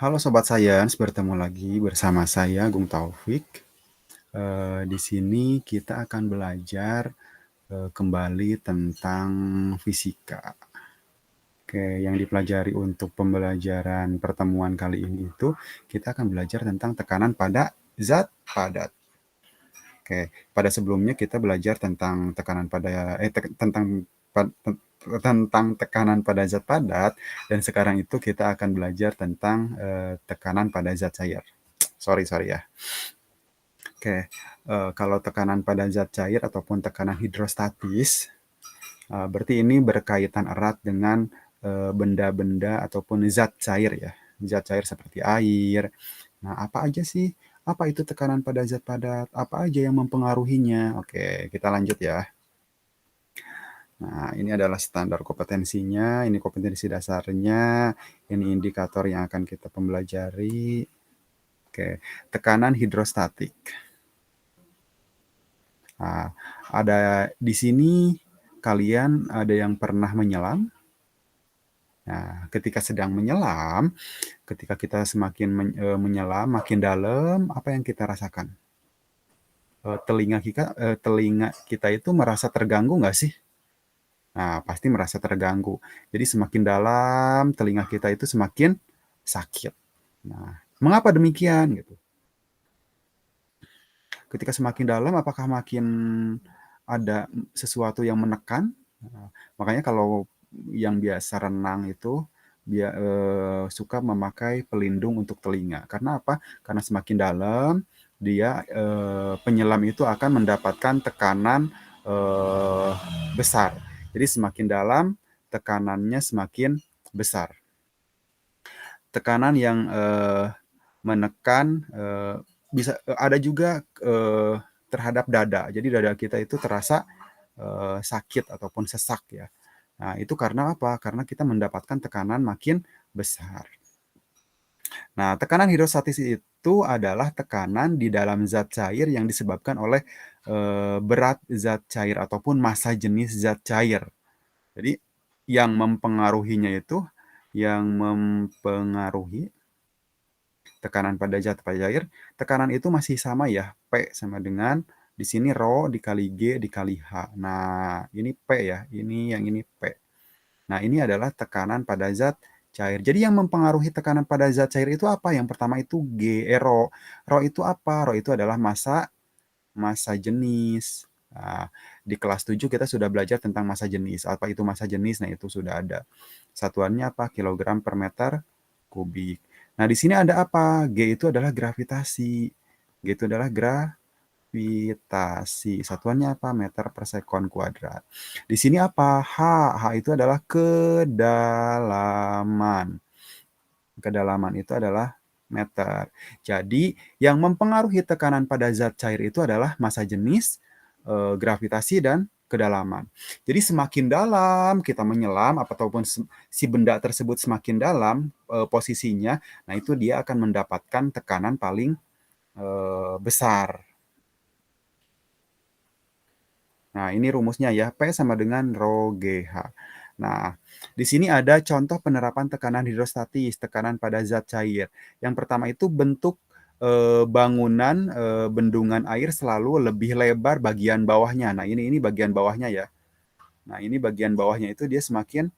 Halo Sobat Sains, bertemu lagi bersama saya Gung Taufik. Di sini kita akan belajar kembali tentang fisika. Oke, yang dipelajari untuk pembelajaran pertemuan kali ini itu kita akan belajar tentang tekanan pada zat padat. Oke, pada sebelumnya kita belajar tentang tekanan pada tentang tekanan pada zat padat, dan sekarang itu kita akan belajar tentang tekanan pada zat cair. Sorry ya. Oke, kalau tekanan pada zat cair ataupun tekanan hidrostatis, berarti ini berkaitan erat dengan benda-benda ataupun zat cair ya. Zat cair seperti air. Nah, apa aja sih? Apa itu tekanan pada zat padat? Apa aja yang mempengaruhinya? Oke, kita lanjut ya. Nah, ini adalah standar kompetensinya, ini kompetensi dasarnya, ini indikator yang akan kita pelajari. Oke, tekanan hidrostatik. Nah, ada di sini kalian ada yang pernah menyelam? Nah, ketika sedang menyelam, ketika kita semakin menyelam makin dalam, apa yang kita rasakan? Telinga kita itu merasa terganggu nggak sih? Nah, pasti merasa terganggu. Jadi semakin dalam, telinga kita itu semakin sakit. Nah, mengapa demikian? Gitu. Ketika semakin dalam, apakah makin ada sesuatu yang menekan? Nah, makanya kalau yang biasa renang itu dia suka memakai pelindung untuk telinga. Karena apa? Karena semakin dalam, dia penyelam itu akan mendapatkan tekanan besar. Jadi semakin dalam, tekanannya semakin besar. Tekanan yang menekan bisa ada juga terhadap dada. Jadi dada kita itu terasa sakit ataupun sesak ya. Nah, itu karena apa? Karena kita mendapatkan tekanan makin besar. Nah, tekanan hidrostatis itu adalah tekanan di dalam zat cair yang disebabkan oleh berat zat cair ataupun massa jenis zat cair. Jadi yang mempengaruhi tekanan pada zat cair, tekanan itu masih sama ya, P sama dengan di sini Rho dikali G dikali H. Nah, ini P ya, ini P. Nah, ini adalah tekanan pada zat cair. Jadi yang mempengaruhi tekanan pada zat cair itu apa? Yang pertama itu Rho. Rho itu apa? Rho itu adalah massa jenis. Nah, di kelas 7 kita sudah belajar tentang massa jenis. Apa itu massa jenis? Nah, itu sudah ada. Satuannya apa? Kilogram per meter kubik. Nah, di sini ada apa? G itu adalah gravitasi. G itu adalah gravitasi. Satuannya apa? Meter per sekon kuadrat. Di sini apa? H. H itu adalah kedalaman. Kedalaman itu adalah meter. Jadi, yang mempengaruhi tekanan pada zat cair itu adalah massa jenis, gravitasi, dan kedalaman. Jadi semakin dalam kita menyelam ataupun si benda tersebut semakin dalam posisinya, nah itu dia akan mendapatkan tekanan paling besar. Nah, ini rumusnya ya, P sama dengan Rho GH. Nah, di sini ada contoh penerapan tekanan hidrostatis, tekanan pada zat cair. Yang pertama itu bentuk bangunan bendungan air selalu lebih lebar bagian bawahnya. Nah, ini bagian bawahnya ya. Nah, ini bagian bawahnya itu dia semakin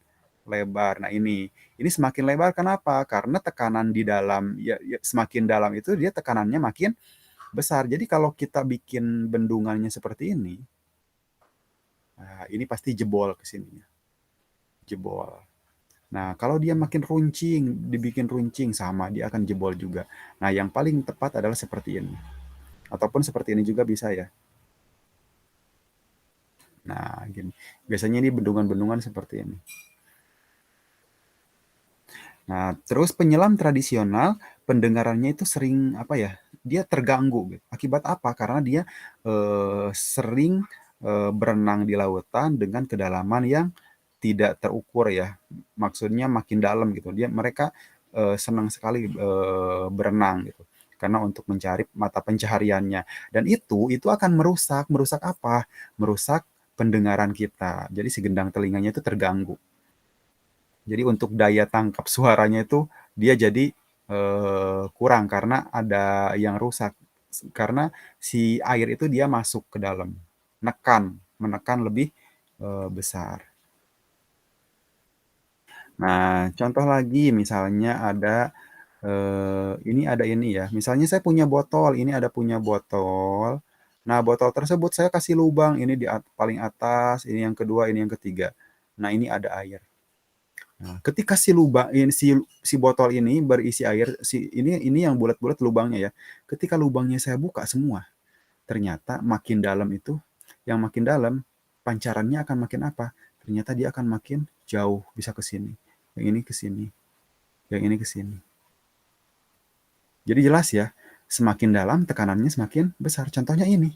lebar. Nah, ini semakin lebar kenapa? Karena tekanan di dalam ya semakin dalam itu dia tekanannya makin besar. Jadi kalau kita bikin bendungannya seperti ini, nah, ini pasti jebol ke sininya. Jebol. Nah, kalau dia makin runcing, dibikin runcing sama, dia akan jebol juga. Nah, yang paling tepat adalah seperti ini. Ataupun seperti ini juga bisa ya. Nah, gini. Biasanya ini bendungan-bendungan seperti ini. Nah, terus penyelam tradisional pendengarannya itu sering apa ya? Dia terganggu gitu. Akibat apa? Karena dia sering berenang di lautan dengan kedalaman yang tidak terukur ya. Maksudnya makin dalam gitu. Mereka senang sekali berenang gitu. Karena untuk mencari mata pencahariannya. Dan itu akan merusak apa? Merusak pendengaran kita. Jadi si gendang telinganya itu terganggu. Jadi untuk daya tangkap suaranya itu dia jadi kurang karena ada yang rusak. Karena si air itu dia masuk ke dalam, menekan lebih besar. Nah, contoh lagi misalnya ada ini ya. Misalnya saya punya botol, ini ada punya botol. Nah, botol tersebut saya kasih lubang, ini di paling atas, ini yang kedua, ini yang ketiga. Nah, ini ada air. Nah, ketika si lubang ini si botol ini berisi air, ini yang bulat-bulat lubangnya ya. Ketika lubangnya saya buka semua, ternyata makin dalam itu, yang makin dalam pancarannya akan makin apa? Ternyata dia akan makin jauh, bisa ke sini. Yang ini ke sini, yang ini ke sini. Jadi jelas ya, semakin dalam tekanannya semakin besar. Contohnya ini.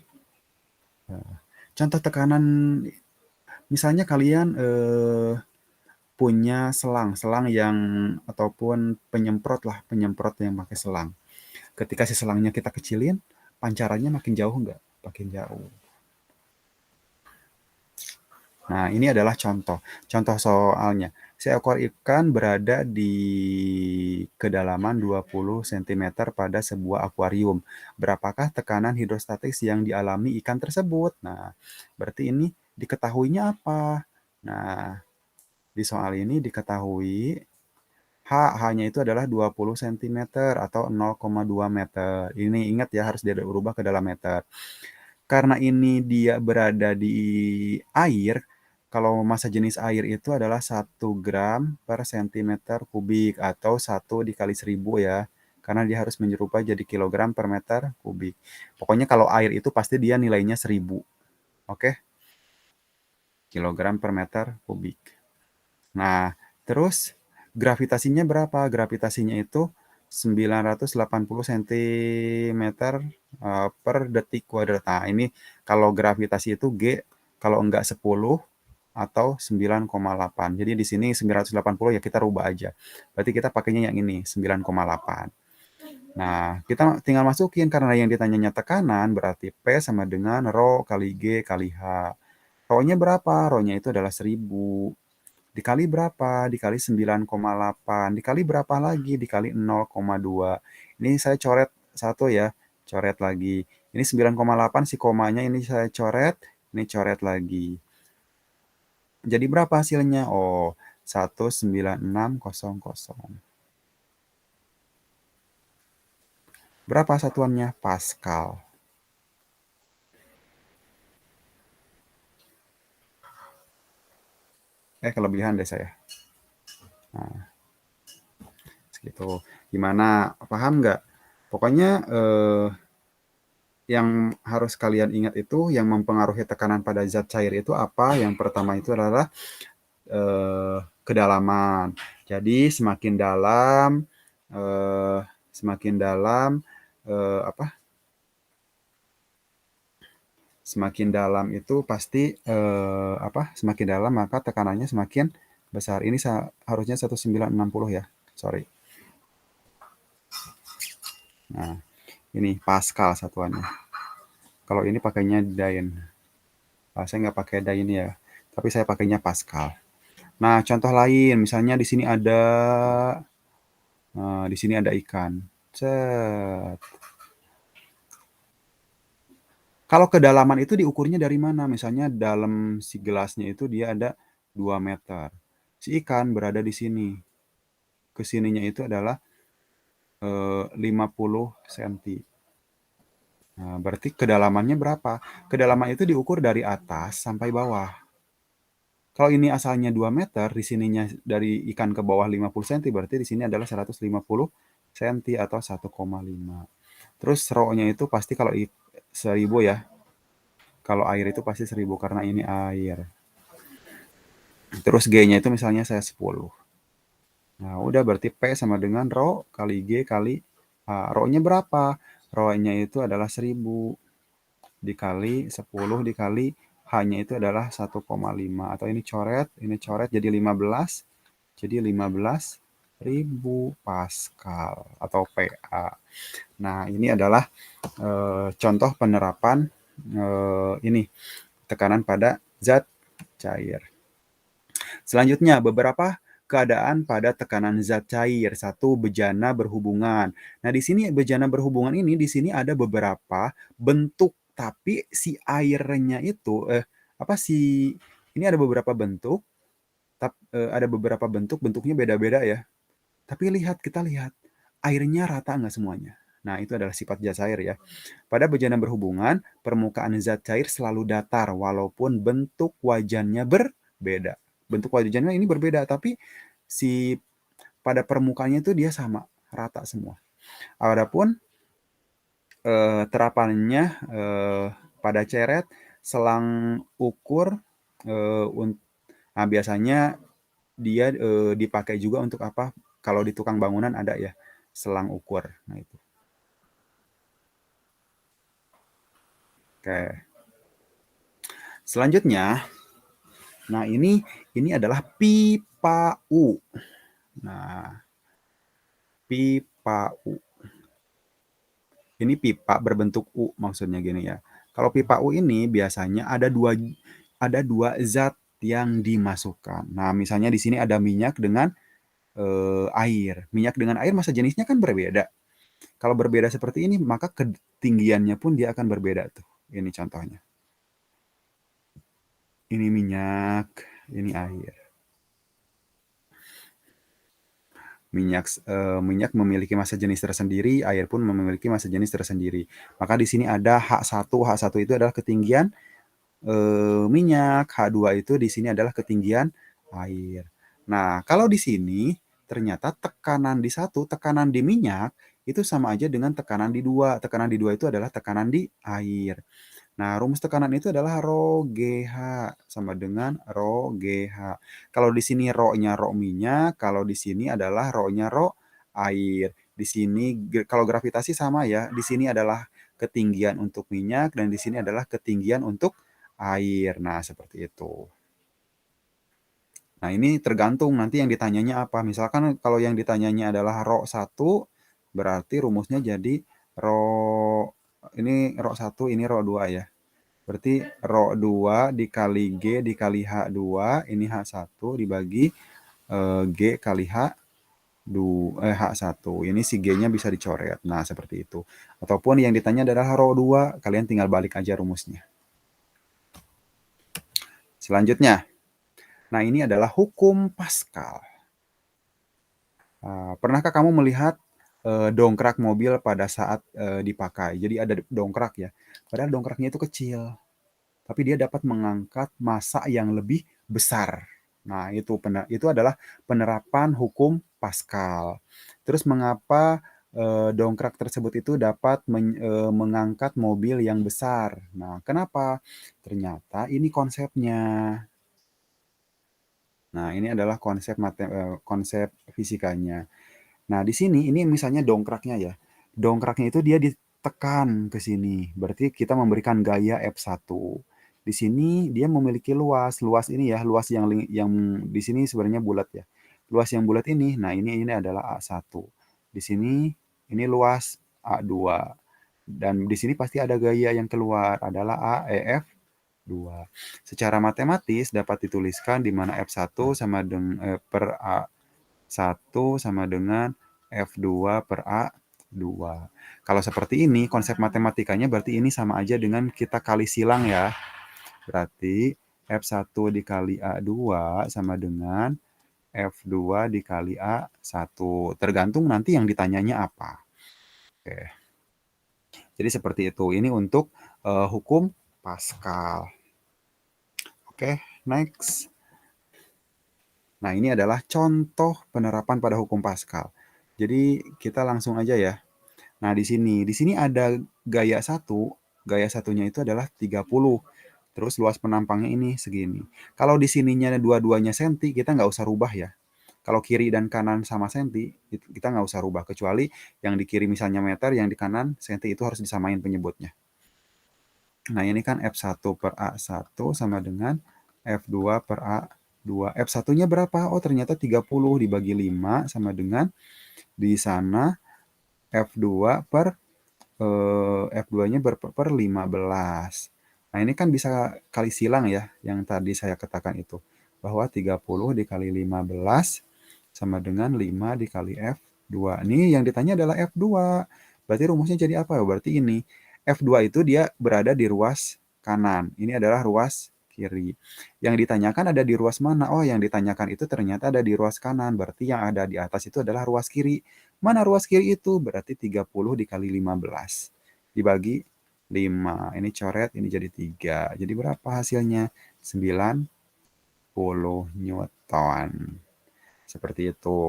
Contoh tekanan, misalnya kalian punya selang yang ataupun penyemprot lah, penyemprot yang pakai selang. Ketika si selangnya kita kecilin, pancarannya makin jauh nggak? Makin jauh. Nah, ini adalah contoh. Contoh soalnya. Seekor ikan berada di kedalaman 20 cm pada sebuah akuarium. Berapakah tekanan hidrostatis yang dialami ikan tersebut? Nah, berarti ini diketahuinya apa? Nah, di soal ini diketahui H-nya itu adalah 20 cm atau 0,2 meter. Ini ingat ya, harus dirubah ke dalam meter. Karena ini dia berada di air, kalau massa jenis air itu adalah 1 gram per cm3 atau 1 dikali 1000 ya. Karena dia harus menyerupai jadi kilogram per meter kubik. Pokoknya kalau air itu pasti dia nilainya 1000. Oke? Kilogram per meter kubik. Nah, terus gravitasinya berapa? Gravitasinya itu 980 cm per detik kuadrat. Nah, ini kalau gravitasi itu G, kalau enggak 10 atau 9,8. Jadi di sini 980 ya kita rubah aja. Berarti kita pakainya yang ini, 9,8. Nah, kita tinggal masukin karena yang ditanyanya tekanan, berarti P sama dengan Rho kali G kali H. Rho-nya berapa? Rho-nya itu adalah 1000. Dikali berapa? Dikali 9,8. Dikali berapa lagi? Dikali 0,2. Ini saya coret satu ya. Coret lagi. Ini 9,8 si komanya ini saya coret. Ini coret lagi. Jadi berapa hasilnya? Oh, 19600. Berapa satuannya? Pascal. Kelebihan deh saya. Nah, segitu. Gimana? Paham nggak? Pokoknya yang harus kalian ingat itu yang mempengaruhi tekanan pada zat cair itu apa? Yang pertama itu adalah kedalaman. Jadi semakin dalam apa? Semakin dalam itu pasti apa? Semakin dalam maka tekanannya semakin besar. Ini harusnya 1960 ya. Sorry. Nah, ini Pascal satuannya. Kalau ini pakainya Dyne. Saya nggak pakai Dyne ya, tapi saya pakainya Pascal. Nah, contoh lain, misalnya di sini ada ikan. Set. Kalau kedalaman itu diukurnya dari mana? Misalnya dalam si gelasnya itu dia ada 2 meter. Si ikan berada di sini. Kesininya itu adalah 50 cm. Nah, berarti kedalamannya berapa? Kedalaman itu diukur dari atas sampai bawah. Kalau ini asalnya 2 meter, di sininya dari ikan ke bawah 50 cm, berarti di sini adalah 150 cm atau 1,5. Terus rho-nya itu pasti kalau 1000 ya. Kalau air itu pasti 1000 karena ini air. Terus G-nya itu misalnya saya 10. Nah, udah berarti P sama dengan rho kali G kali H. Rho-nya berapa? Rho-nya itu adalah 1000 dikali 10 dikali H-nya itu adalah 1,5. Atau ini coret jadi 15. Jadi 15.000 Pascal atau PA. Nah, ini adalah contoh penerapan ini tekanan pada zat cair. Selanjutnya, beberapa keadaan pada tekanan zat cair, satu bejana berhubungan. Nah, di sini bejana berhubungan ini, di sini ada beberapa bentuk, tapi si airnya itu, ini ada beberapa bentuk, ada beberapa bentuk, bentuknya beda-beda ya. Tapi kita lihat, airnya rata nggak semuanya? Nah, itu adalah sifat zat cair ya. Pada bejana berhubungan, permukaan zat cair selalu datar walaupun bentuk wajannya berbeda. Bentuk wajannya ini berbeda, tapi si pada permukaannya itu dia sama, rata semua. Adapun terapannya pada ceret, selang ukur, nah biasanya dia dipakai juga untuk apa? Kalau di tukang bangunan ada ya, selang ukur. Nah itu. Oke. Selanjutnya, nah ini adalah pipa U. Nah, pipa U. Ini pipa berbentuk U maksudnya gini ya. Kalau pipa U ini biasanya ada dua zat yang dimasukkan. Nah, misalnya di sini ada minyak dengan air. Minyak dengan air masa jenisnya kan berbeda. Kalau berbeda seperti ini, maka ketinggiannya pun dia akan berbeda tuh. Ini contohnya. Ini minyak, ini air. Minyak memiliki massa jenis tersendiri, air pun memiliki massa jenis tersendiri. Maka di sini ada H1. H1 itu adalah ketinggian minyak, H2 itu di sini adalah ketinggian air. Nah, kalau di sini ternyata tekanan di satu, tekanan di minyak itu sama aja dengan tekanan di dua. Tekanan di dua itu adalah tekanan di air. Nah, rumus tekanan itu adalah rho GH sama dengan rho GH. Kalau di sini rho-nya rho minyak, kalau di sini adalah rho-nya rho air. Di sini kalau gravitasi sama ya, di sini adalah ketinggian untuk minyak dan di sini adalah ketinggian untuk air. Nah, seperti itu. Nah, ini tergantung nanti yang ditanyanya apa. Misalkan kalau yang ditanyanya adalah rho 1, berarti rumusnya jadi ini rho 1, ini rho 2 ya. Berarti rho 2 dikali G dikali H2, ini H1 dibagi G kali H1. Ini si G-nya bisa dicoret. Nah, seperti itu. Ataupun yang ditanya adalah rho 2, kalian tinggal balik aja rumusnya. Selanjutnya, nah ini adalah hukum Pascal. Pernahkah kamu melihat dongkrak mobil pada saat dipakai? Jadi ada dongkrak ya. Padahal dongkraknya itu kecil, tapi dia dapat mengangkat massa yang lebih besar. Nah, itu adalah penerapan hukum Pascal. Terus mengapa dongkrak tersebut itu dapat mengangkat mobil yang besar? Nah, kenapa? Ternyata ini konsepnya. Nah, ini adalah konsep fisikanya. Nah, di sini ini misalnya dongkraknya ya. Dongkraknya itu dia ditekan ke sini. Berarti kita memberikan gaya F1. Di sini dia memiliki luas. Luas ini ya, luas yang di sini sebenarnya bulat ya. Luas yang bulat ini, nah ini adalah A1. Di sini ini luas A2. Dan di sini pasti ada gaya yang keluar adalah AEF 2. Secara matematis dapat dituliskan di mana F1 sama dengan per A1 sama dengan F2 per A2. Kalau seperti ini, konsep matematikanya berarti ini sama aja dengan kita kali silang ya. Berarti F1 dikali A2 sama dengan F2 dikali A1. Tergantung nanti yang ditanyanya apa. Oke. Jadi seperti itu. Ini untuk hukum Pascal. Oke, next. Nah, ini adalah contoh penerapan pada hukum Pascal. Jadi kita langsung aja ya. Nah, di sini ada gaya 1, gaya satunya itu adalah 30. Terus luas penampangnya ini segini. Kalau di sininya dua-duanya senti, kita nggak usah rubah ya. Kalau kiri dan kanan sama senti, kita nggak usah rubah. Kecuali yang di kiri misalnya meter, yang di kanan senti, itu harus disamain penyebutnya. Nah, ini kan F1 per A1 sama dengan F2 per A2. F1-nya berapa? Oh, ternyata 30 dibagi 5 sama dengan di sana F2 per F2-nya per 15. Nah, ini kan bisa kali silang ya, yang tadi saya katakan itu. Bahwa 30 dikali 15 sama dengan 5 dikali F2. Nih yang ditanya adalah F2. Berarti rumusnya jadi apa? Berarti ini. F2 itu dia berada di ruas kanan. Ini adalah ruas kiri. Yang ditanyakan ada di ruas mana? Oh, yang ditanyakan itu ternyata ada di ruas kanan. Berarti yang ada di atas itu adalah ruas kiri. Mana ruas kiri itu? Berarti 30 dikali 15. Dibagi 5. Ini coret, ini jadi 3. Jadi berapa hasilnya? 90 Newton. Seperti itu.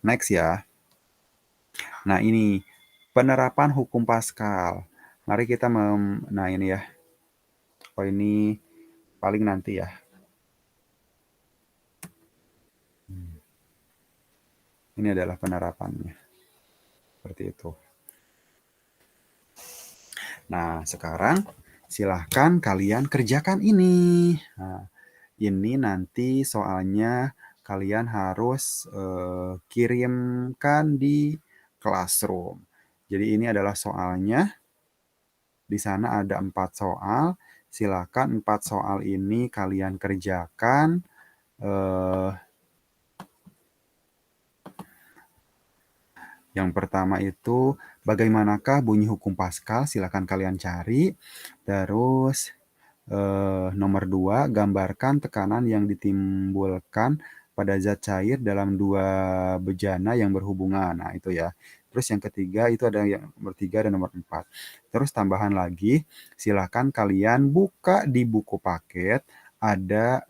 Next ya. Nah ini penerapan hukum Pascal. Mari kita nah ini ya. Oh ini paling nanti ya. Ini adalah penerapannya. Seperti itu. Nah sekarang silahkan kalian kerjakan ini. Nah, ini nanti soalnya kalian harus kirimkan di Classroom. Jadi ini adalah soalnya. Di sana ada 4 soal. Silakan 4 soal ini kalian kerjakan. Yang pertama itu bagaimanakah bunyi hukum Pascal? Silakan kalian cari. Terus nomor 2, gambarkan tekanan yang ditimbulkan pada zat cair dalam 2 bejana yang berhubungan. Nah, itu ya. Terus yang ketiga itu ada yang nomor 3 dan nomor 4. Terus tambahan lagi, silakan kalian buka di buku paket ada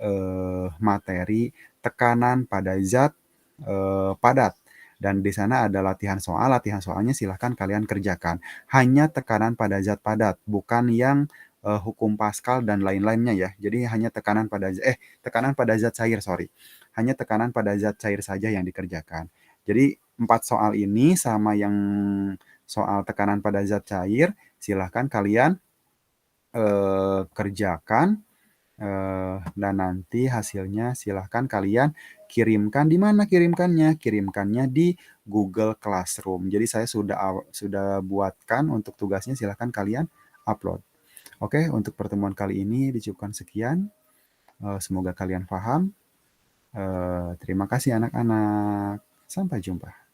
materi tekanan pada zat padat. Dan di sana ada latihan soal. Latihan soalnya silahkan kalian kerjakan. Hanya tekanan pada zat padat, bukan yang hukum Pascal dan lain-lainnya ya. Jadi hanya tekanan pada zat cair, sorry. Hanya tekanan pada zat cair saja yang dikerjakan. Jadi 4 soal ini sama yang soal tekanan pada zat cair, silahkan kalian kerjakan dan nanti hasilnya silahkan kalian kirimkan. Di mana kirimkannya? Kirimkannya di Google Classroom. Jadi saya sudah buatkan untuk tugasnya, silahkan kalian upload. Oke, untuk pertemuan kali ini dicukupkan sekian. Semoga kalian paham. Terima kasih anak-anak. Sampai jumpa.